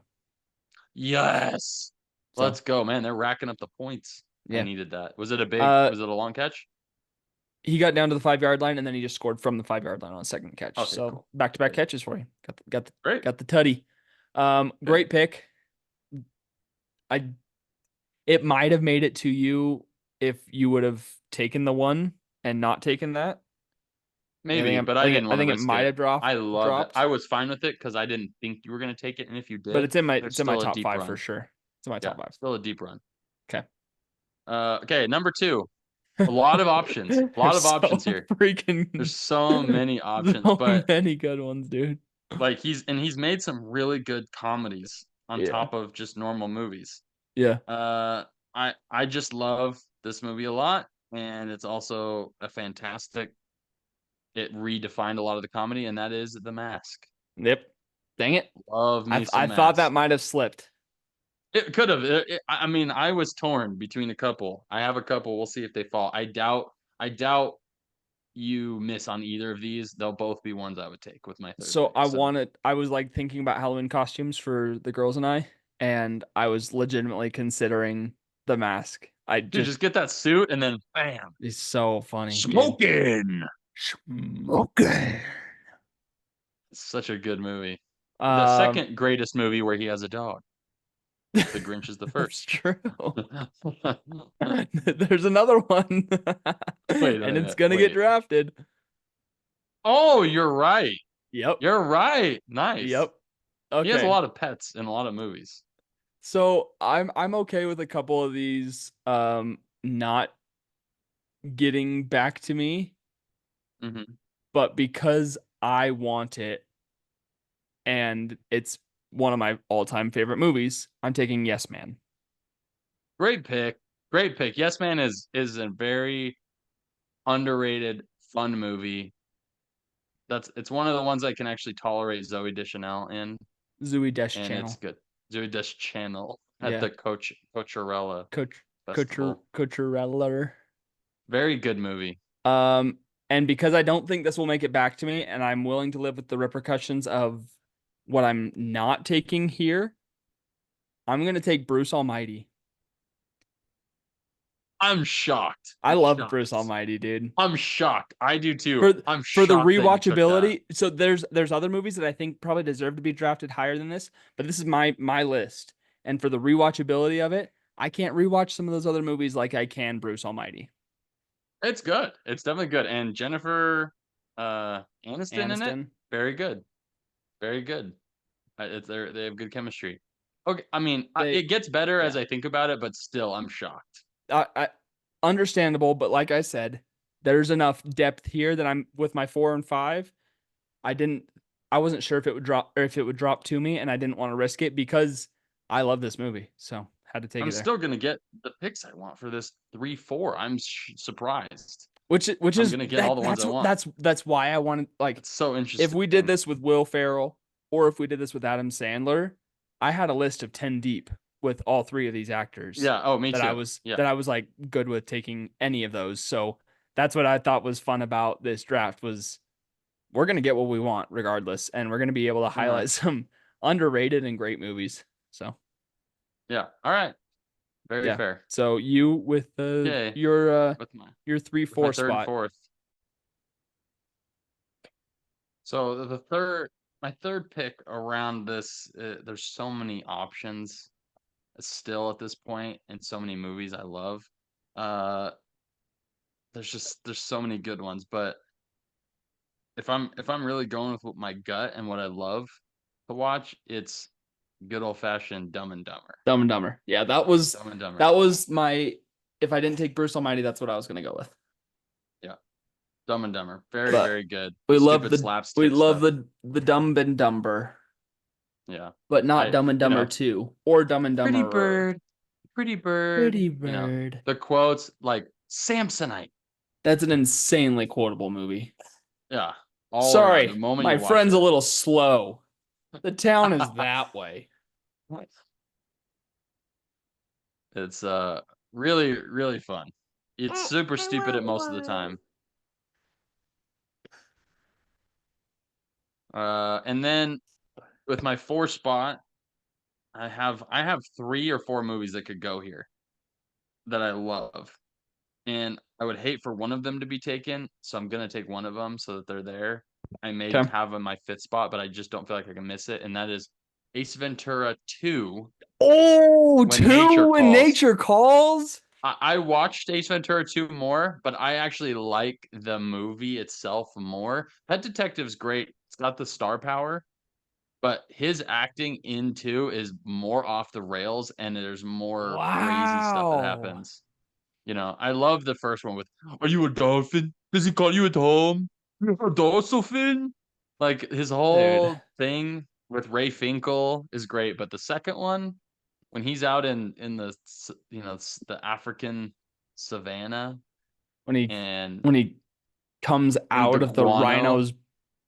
Yes. So Let's go, man. They're racking up the points. I yeah. needed that. Was it a big? Uh, Was it a long catch? he got down to the 5 yard line and then he just scored from the 5 yard line on a second catch. Okay, So cool. back to back Good. catches for you. Great. Got the tutty. Okay. Great pick. I It might have made it to you if you would have taken the one and not taken that. Maybe, but I didn't I want to think it risk might it. have I loved it. dropped, I was fine with it because I didn't think you were going to take it. And if you but did, there's it's in my still a top deep five for run. sure. It's in my Yeah, top five. still a deep run. Okay. Okay, number two. A lot of options. A lot There's of options so here. freaking There's so many options, so but many good ones, dude. like he's made some really good comedies on Yeah. top of just normal movies. Yeah. Uh, I just love this movie a lot, and it's also a fantastic. It redefined a lot of the comedy, and that is The Mask. Yep. Dang it. Love me I some thought that Mask. might have slipped. It could have. I mean, I was torn between a couple. I have a couple. We'll see if they fall. I doubt you miss on either of these. They'll both be ones I would take with my third So pick. So, I was like thinking about Halloween costumes for the girls and I was legitimately considering the mask. I dude, just just get that suit and then bam, It's so funny, dude. smoking. Smoking. It's such a good movie. The Um, second greatest movie where he has a dog. The Grinch is the that's first. true. There's another one, Wait a and it's minute. gonna get Wait. drafted. Oh, you're right. Yep. You're right. Nice. Yep. He has a Okay. lot of pets in a lot of movies. So I'm okay with a couple of these not getting back to me, Hmm. but because I want it and it's one of my all-time favorite movies, I'm taking Yes Man. Great pick. Great pick. Yes Man is a very underrated, fun movie. It's one of the ones I can actually tolerate Zoe Deschanel in, Zooey Desch and it's channel. good. Zoe Deschanel at Yeah. the Coachella Festival. Coachereller. Very good movie. Um, and because I don't think this will make it back to me, and I'm willing to live with the repercussions of what I'm not taking here, I'm gonna take Bruce Almighty. I'm shocked. I I'm loved Bruce shocked. Almighty, dude. I'm shocked. I do too. For I'm for the shocked that you took that. rewatchability, so there's other movies that I think probably deserve to be drafted higher than this, but this is my list. And for the rewatchability of it, I can't rewatch some of those other movies like I can Bruce Almighty. It's good. It's definitely good. And Jennifer Aniston in it, Aniston. very good. Very good. They have good chemistry. Okay, I mean, it They gets better as yeah. I think about it, but still, I'm shocked. I understandable, but like I said, there's enough depth here that I'm with my 4 and 5. I didn't, I wasn't sure if it would drop or if it would drop to me, and I didn't want to risk it because I love this movie, so had to take I'm it there. still gonna get the picks I want for this 3-4. I'm surprised. Which I'm is gonna get all the ones I want. that's why I wanted like It's so if we did interesting. this with Will Ferrell or if we did this with Adam Sandler, I had a list of 10 deep with all three of these actors Yeah. Oh, me too. Yeah. that I was like good with taking any of those. So that's what I thought was fun about this draft was we're going to get what we want regardless and we're going to be able to Uh-huh. highlight some underrated and great movies. So, Yeah. All right. Very yeah. fair. So you with Okay. With my your three with my four third and spot. fourth. So my third pick around this, there's so many options still at this point, and so many movies I love. Uh, there's so many good ones, but if I'm really going with what my gut and what I love to watch, it's good old fashioned Dumb and Dumber. Dumb and Dumber. Yeah, Dumb and Dumber. that was my if I didn't take Bruce Almighty, that's what I was going to go with. Yeah, Dumb and Dumber. Very But very good. we love Stupid the slapstick stuff. the Dumb and Dumber, Yeah, but not I Dumb and you Dumber know 2 or Dumb and Pretty Dumberer. Bird, Pretty Bird. Pretty You know Bird. the quotes like Samsonite. That's an insanely quotable movie. Yeah, all around. The Sorry, moment my you watch friend's a it. little slow. The town is that way. It's really really fun. It's super stupid at most of the time. And then with my four spot, I have 3 or 4 movies that could go here that I love, and I would hate for one of them to be taken, so I'm gonna take one of them so that they're there. I may Okay. have 'em in my 5th spot, but I just don't feel like I can miss it, and that is Ace Ventura 2: Oh, When Nature two when Calls. nature calls. I watched Ace Ventura 2 more, but I actually like the movie itself more. Pet Detective's great. It's got the star power, but his acting in 2 is more off the rails, and there's more crazy stuff that Wow. happens. I love the first one with, "Are you a dolphin? Does he call you at home? You're a dorsal fin?" Like, his Dude. whole thing with Ray Finkel is great, but the second one, when he's out in the the African savannah When he and when he comes the out of the guano. rhino's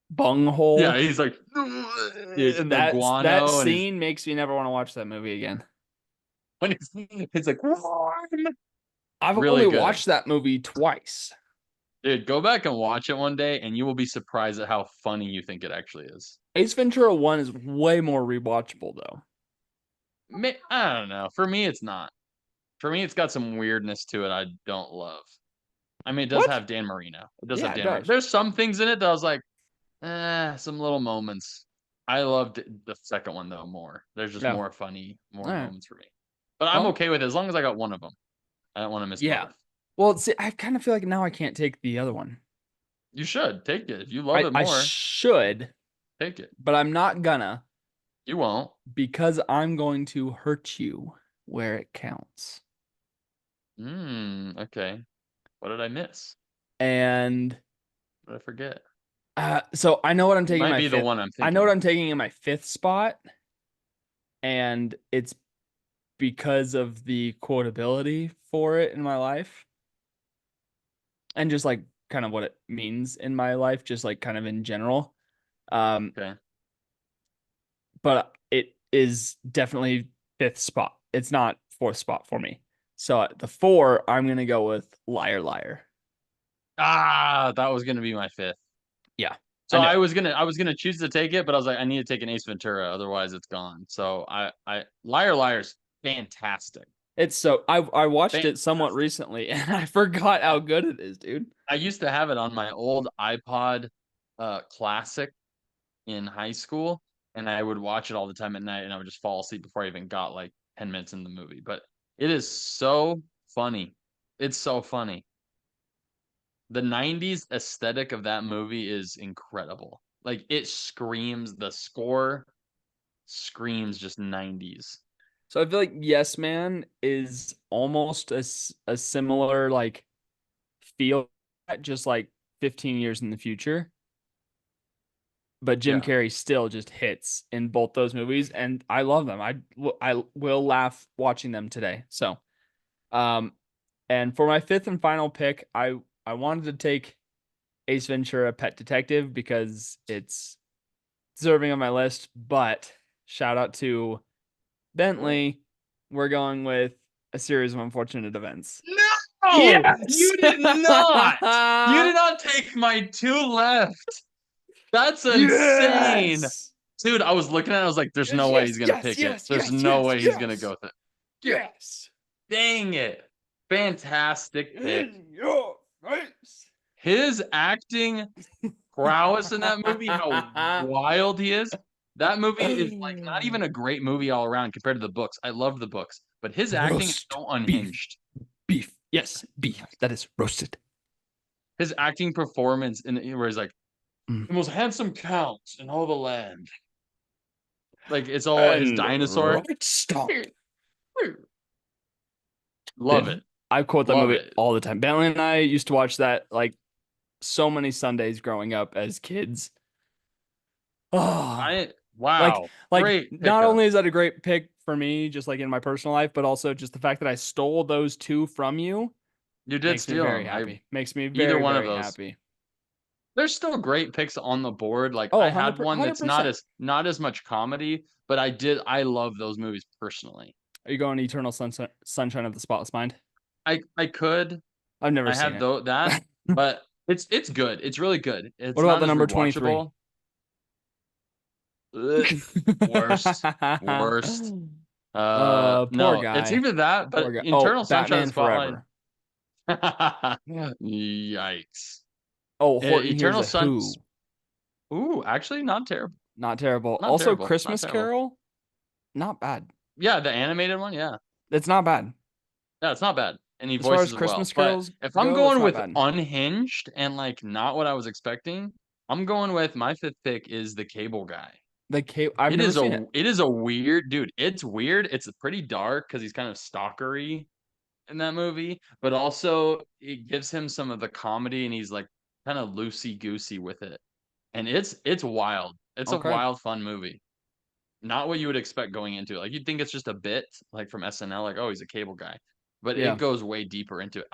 bunghole. Yeah, he's like, Dude, in the that guano, and he's scene makes me never want to watch that movie again. when he's like, "Warm." I've Really only good. watched that movie twice. Dude, go back and watch it one day, and you will be surprised at how funny you think it actually is. Ace Ventura 1 is way more rewatchable though. I don't know. For me, it's not. For me, it's got some weirdness to it I don't love. I mean, it does What? have Dan Marino. It does have Yeah, it Dan Marino. does. There's some things in it that I was like, some little moments. I loved the second one though more. There's just Yeah. All more right. moments for me. But I'm Well, okay with it as long as I got one of them. I don't want to miss yeah. both. Well, see, I kind of feel like now I can't take the other one. You should take it. If you love I it I more, should, take it. but I'm not gonna You won't. because I'm going to hurt you where it counts. Okay. What did I miss? And What did I forget? so I know what I'm It taking in might my be the fifth. one I'm I know thinking what of. I'm taking in my fifth spot, and it's because of the quotability for it in my life, and just like kind of what it means in my life, just like kind of in general. Um, Okay. but it is definitely fifth spot. It's not fourth spot for me. So at the four, I'm gonna go with Liar Liar. That was gonna be my fifth. Yeah, I So know I was gonna choose to take it, but I was like, I need to take an Ace Ventura, otherwise it's gone. So I Liar Liar's fantastic. it's so I watched it somewhat Fantastic. recently, and I forgot I, how good it is, dude. I used to have it on my old iPod classic in high school, and I would watch it all the time at night, and I would just fall asleep before I even got like 10 minutes in the movie. But it is so funny. It's so funny. The 90s aesthetic of that movie is incredible. Like, it screams, the score screams just 90s. So I feel like Yes Man is almost a similar like feel, just like 15 years in the future. But Jim Yeah. Carrey still just hits in both those movies, and I love them. I will laugh watching them today. So, um, and for my fifth and final pick, I wanted to take Ace Ventura: Pet Detective because it's deserving on my list. But shout out to Bentley, we're going with A Series of Unfortunate Events. No! Yes. You did not! You did not take my 2 left. That's insane. Yes. Dude, I was looking at it, I was like, there's Yes, no way yes, he's gonna yes, pick it. yes, There's yes, no yes, way he's gonna go yes, with it. yes. Dang it. Fantastic pick. In your face. His acting prowess in that movie, how wild he is. That movie is like not even a great movie all around compared to the books. I love the books, but his acting is Roast so beef. unhinged. Beef. Yes, beef. That is roasted. His acting performance where he's like, Mm. the most handsome count in all the land. Like, it's all his And dinosaur. right stomp. Love it. Dude, I quote that Love movie it. all the time. Bentley and I used to watch that like so many Sundays growing up as kids. Oh, like Wow. like Great not pickup. only is that a great pick for me, just like in my personal life, but also just the fact that I stole those two from you You did makes me steal very him. happy. Makes me Either very, one of very those. happy. There's still great picks on the board. Like, Oh, I had 100%, one that's 100%. not as much comedy, but I love those movies personally. Are you going Eternal Sunshine of the Spotless Mind? I could. I've never I seen have it. that, but it's good. It's really good. What It's about not the as number 23? rewatchable. Ugh. Worst. Worst. Poor No, it's guy. either that, Poor but guy. Oh, Eternal Sunshine of the Batman Spotlight. Forever. Yikes. Oh, Horton Hears Eternal a Sun. Who. Ooh, actually, not terrible. Not terrible. Not Also, terrible. Not Christmas terrible. Carol. Not bad. Yeah, the animated one. Yeah, It's not bad. yeah, it's not bad. And he As far as voices as well. Christmas But carols if I'm go, it's going not with bad. unhinged and like not what I was expecting, I'm going with my fifth pick is the Cable Guy. I've never seen it. It is a weird dude. It's weird. It's pretty dark because he's kind of stalkery in that movie, but also it gives him some of the comedy and he's like kind of loosey goosey with it. And it's wild. It's a Okay. wild, fun movie. Not what you would expect going into it. Like you'd think it's just a bit like from SNL, like, oh, he's a cable guy. But it Yeah. goes way deeper into it.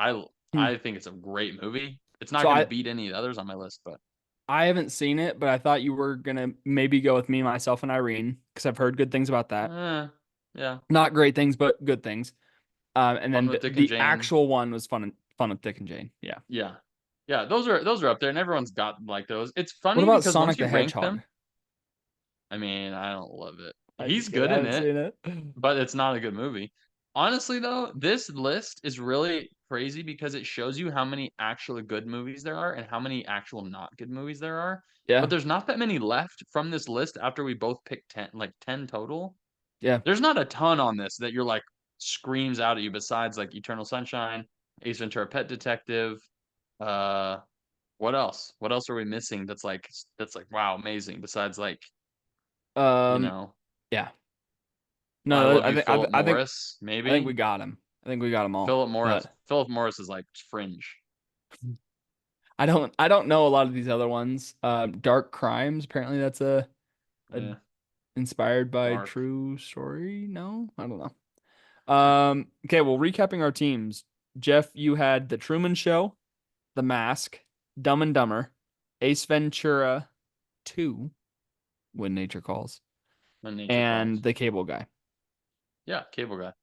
Hmm. I think it's a great movie. It's not So gonna beat any of the others on my list, but I haven't seen it, but I thought you were gonna maybe go with me, myself, and Irene because I've heard good things about that. eh, yeah. Not great things, but good things. And Fun then with Dick and the Jane. actual one was fun with Dick and Jane. Yeah. Yeah. Yeah, those are up there, and everyone's got like those. It's What funny about because Sonic once you the rank Hedgehog? them, I mean, I don't love it. I'm He's just kidding. good I in haven't it, seen it. but it's not a good movie. Honestly, though, this list is really crazy because it shows you how many actually good movies there are and how many actual not good movies there are. But Yeah. there's not that many left from this list after we both picked 10, like 10 total. Yeah. There's not a ton on this that you're like screams out at you besides like Eternal Sunshine, Ace Ventura Pet Detective. Uh, what else? What else are we missing that's like wow, amazing besides like, you Um. know, Yeah. I No, love you, Philip Morris, I think we maybe? got him. I think we got them all. But Philip Morris is like fringe. I don't know a lot of these other ones. Dark Crimes. Apparently, that's a Yeah, inspired by dark. true story. No, I don't know. Okay. Well, recapping our teams. Jeff, you had The Truman Show, The Mask, Dumb and Dumber, Ace Ventura 2, When Nature Calls, When nature and calls. The Cable Guy. Yeah, Cable Guy.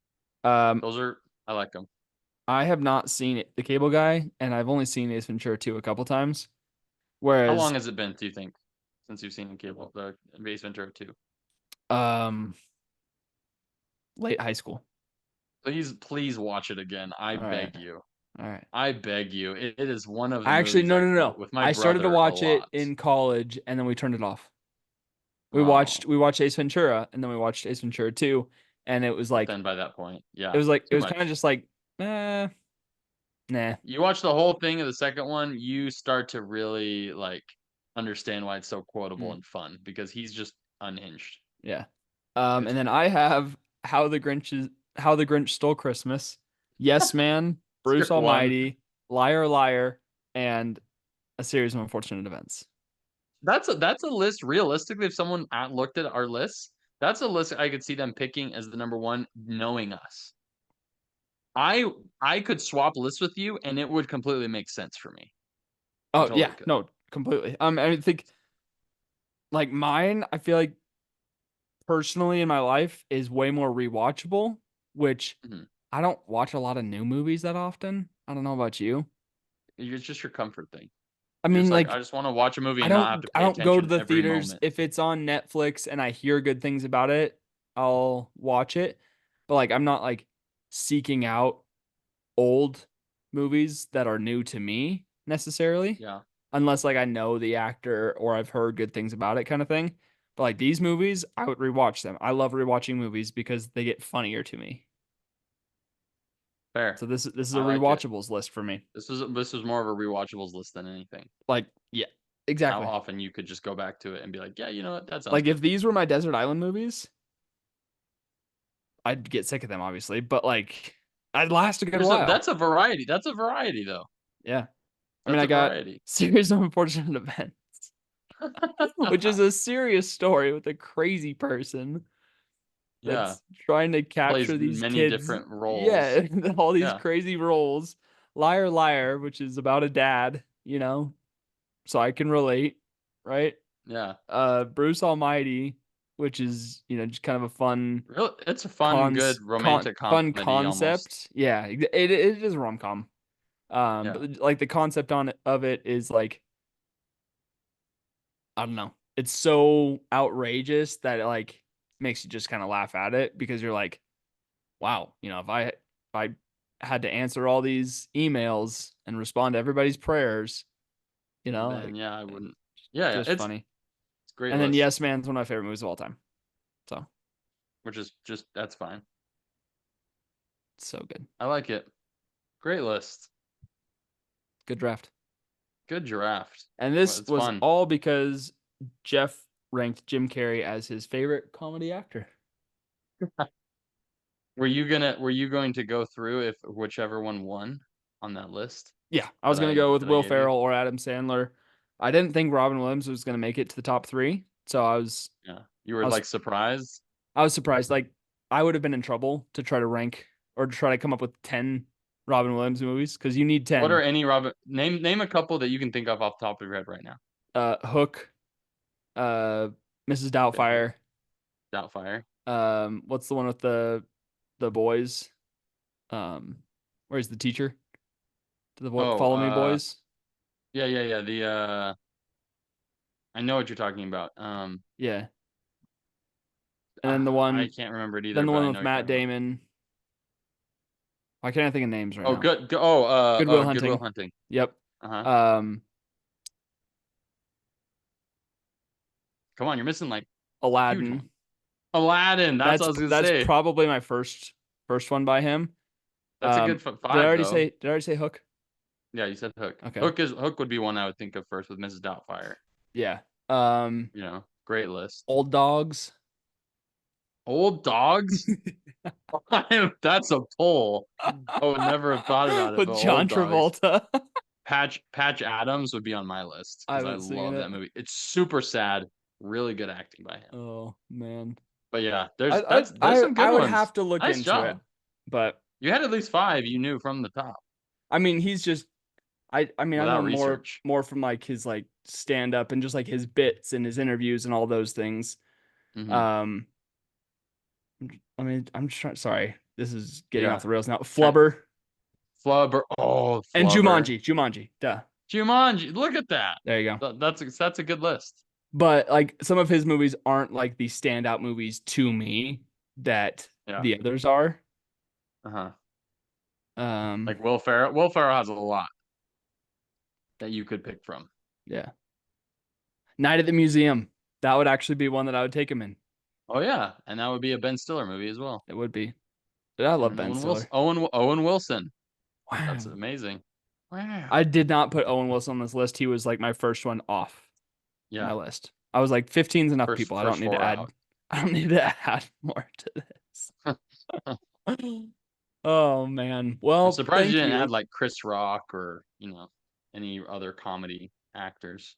Um, Those are I like them. I have not seen it, The Cable Guy, and I've only seen Ace Ventura 2 a couple times. How Whereas, long has it been, do you think, since you've seen Cable the Base Ventura 2? um, late high school. Please watch it again. I All right, beg you. all right. I beg you. It is one of the Actually, movies no, I no, quote no. with my I started to brother a watch it lot. in college, and then we turned it off. Oh, We watched Ace Ventura, and then we watched Ace Ventura 2, and but then by that point, yeah, it too was kind of much. just like, nah, You watch the whole thing of the second one, you start to really like understand why it's so quotable mm, and fun because he's just unhinged. yeah. It's And then great. I have How the Grinch Stole Christmas, Yes Man, Tier Bruce one. Almighty, Liar Liar, and A Series of Unfortunate Events. That's a list. Realistically, if someone looked at our list, that's a list I could see them picking as the number one, knowing us. I I could swap lists with you, and it would completely make sense for me. It Oh yeah, totally could. no, completely. I think like mine, I feel like personally in my life is way more rewatchable, which Mhm. I don't watch a lot of new movies that often. I don't know about you. It's just your comfort thing. I You're mean, just like, I like just want to watch a movie and not have to I pay don't go to attention the every theaters moment. if it's on Netflix and I hear good things about it, I'll watch it. But like I'm not like seeking out old movies that are new to me necessarily, Yeah, unless like I know the actor or I've heard good things about it kind of thing. But like these movies, I would rewatch them. I love rewatching movies because they get funnier to me. fair. So this is a I like it. rewatchables list for me. This was more of a rewatchables list than anything. Like yeah, How exactly. often you could just go back to it and be like, yeah, you know what, that sounds Like good. if these were my desert island movies, I'd get sick of them obviously, but like I'd last a good while. That's a variety. That's a variety though. Yeah. I mean, That's I a got variety. series of unfortunate events, which is a serious story with a crazy person Yeah, that's trying to plays capture these many kids. different roles. Yeah, all these Yeah, crazy roles. Liar, liar, which is about a dad, so I can relate, right? yeah. Bruce Almighty, which is, just kind of a Real it's a fun, good romantic fun comedy almost. concept. Yeah, it is a rom-com. Yeah. But like the concept on it of it is like I don't know. it's so outrageous that it like makes you just kind of laugh at it because you're like, wow, if I had to answer all these emails and respond to everybody's prayers, then like yeah, I wouldn't. Yeah, yeah, just funny. it's a great And then list, Yes Man's one of my favorite movies of all time. So which is just that's fine. so good. I like it. Great list. Good draft. Good draft. And Well, this it's was fun. all because Jeff ranked Jim Carrey as his favorite comedy actor. Were you going to go through if whichever one won on that list Yeah, I was that gonna I go with that I Will gave you? Ferrell or Adam Sandler. I didn't think Robin Williams was gonna make it to the top three, so Yeah. You were I was like surprised? I was surprised. Like I would have been in trouble to try to rank or to try to come up with 10 Robin Williams movies because you need What are 10. any Robin name a couple that you can think of off the top of your head right now. Hook, uh, Mrs. Okay, Hook, Doubtfire. Doubtfire. What's the one with the boys? Um, where's the teacher? To the Oh, Follow Me Boys? yeah, yeah, yeah. I know what you're talking about. Yeah, and then the one I can't remember it then either, the but one I know with what you're Matt talking about. Damon. Why can't I think of names right Oh, now? good. Oh, Goodwill Good Will Hunting. Hunting. Yep. Uh-huh. Um, Come on, you're missing like huge Aladdin. one. Aladdin. That's what I was gonna That's say. probably my first one by him. That's a good Did I five already though. say did I already say Hook? Yeah, you said Hook. Okay. Hook would be one I would think of first with Mrs. Doubtfire. Yeah. Um, Great list. Old Dogs. Old dogs. That's a pull. I would never have thought about it, With but John old dogs. Travolta. Patch Adams would be on my list I because I haven't seen love it. that movie. It's super sad, really good acting by him. Oh man. But yeah, I I there's I some good I would ones. have to look Nice into it. job. But You had at least five you knew from the top I mean he's just I mean I know without him research. more from like his like stand up and just like his bits and his interviews and all those things. Mm-hmm. Um I mean I'm just trying sorry. This is getting off Yeah. the rails now. Try Flubber Flubber. Oh, and Flubber. Jumanji. Duh. Jumanji. Look at that. There you go. That's a good list. But like some of his movies aren't like the standout movies to me that Yeah. the others are. Uh-huh. Um, Like Will Ferrell. Will Ferrell has a lot that you could pick from. yeah. Night at the Museum. That would actually be one that I would take him in. Oh yeah, and that would be a Ben Stiller movie as well. It would be. But I love And Ben Owen Wilson. Stiller. Owen Wilson. That's Wow. amazing. I Wow. did not put Owen Wilson on this list. He was like my first one off my Yeah. list. I was like 15 is enough people. First four out. I don't need to add more to this. Oh man. I'm Well, surprised you thank didn't add you. like Chris Rock or any other comedy actors.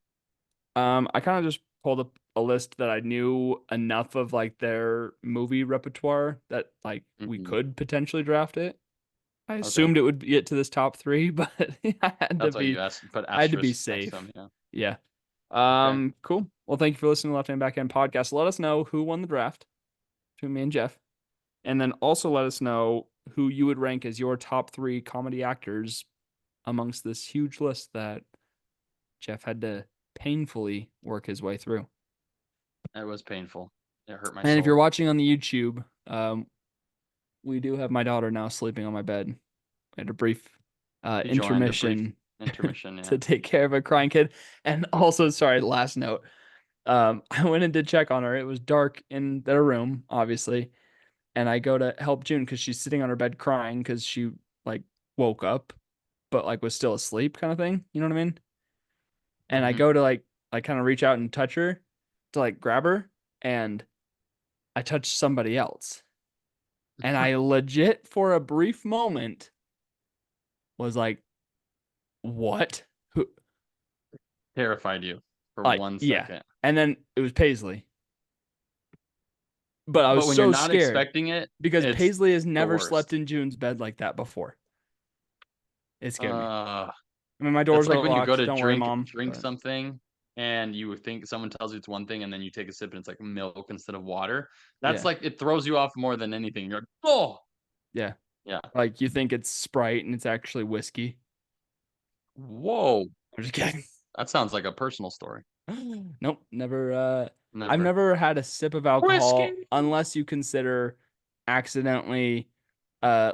I kind of just pulled up a list that I knew enough of like their movie repertoire that like we Hmm. could potentially draft it. I Okay, assumed it would get to this top three, but that's why you asked. Put I had to be asterisk next to safe. him. Yeah. Yeah. Okay. Cool. Well, thank you for listening to Left Hand Backhand Podcast. Let us know who won the draft between me and Jeff. And then also let us know who you would rank as your top three comedy actors amongst this huge list that Jeff had to painfully work his way through. That was painful. It hurt my And if you're soul. watching on the YouTube, we do have my daughter now sleeping on my bed. We had a brief He joined a brief intermission intermission. Yeah. to take care of a crying kid. And also, sorry, last note. I went in to check on her. It was dark in their room, obviously. And I go to help June because she's sitting on her bed crying because she like woke up, but like was still asleep kind of thing. You know what I mean? And I Hmm. go to like kind of reach out and touch her to like grab her, and I touch somebody else. And I legit for a brief moment was like, what? Who? Terrified you for Like, one yeah. second. And then it was Paisley. But I was But when you're so not scared expecting it, because it's Paisley has the never slept worst. in June's bed like that before. It scared me. Uh, I mean, my that's doors like are when you go locked. to Don't worry, mom. drink But something and you think someone tells you it's one thing and then you take a sip and it's like milk instead of water. That's yeah, like it throws you off more than anything. You're like, oh yeah. yeah. Like you think it's Sprite and it's actually whiskey. Whoa. I'm just kidding. That sounds like a personal story. Nope, never. I've Never. never had a sip of alcohol Whiskey. unless you consider accidentally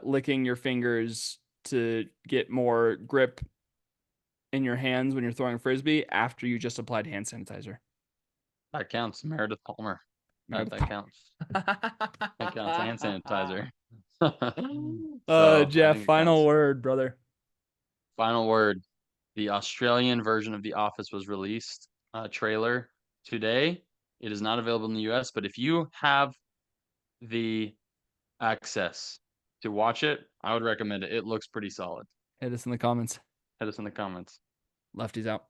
licking your fingers to get more grip in your hands when you're throwing a frisbee after you just applied hand sanitizer. That counts. Meredith Palmer. That Meredith. counts. That counts. Hand sanitizer. So I Jeff, think it final counts. word, brother. Final word. The Australian version of The Office was released, trailer today. It is not available in the US, but if you have the access to watch it, I would recommend it. It looks pretty solid. Hit us in the comments. Hit us in the comments. Lefties out.